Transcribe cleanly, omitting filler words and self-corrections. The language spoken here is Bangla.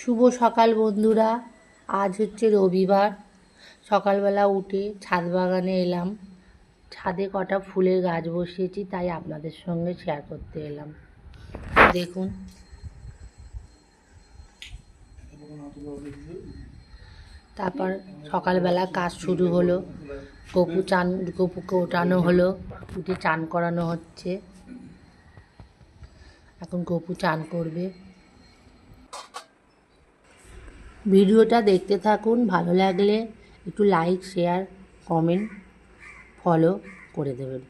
শুভ সকাল বন্ধুরা। আজ হচ্ছে রবিবার। সকালবেলা উঠে ছাদ বাগানে এলাম। ছাদে কটা ফুলের গাছ বসিয়েছি, তাই আপনাদের সঙ্গে শেয়ার করতে এলাম। দেখুন, তারপর সকালবেলা কাজ শুরু হলো। গপুকে ওঠানো হলো, উঠে চান করানো হচ্ছে। এখন গপু চান করবে। ভিডিওটা দেখতে থাকুন। ভালো লাগলে একটু লাইক, শেয়ার, কমেন্ট, ফলো করে দেবেন।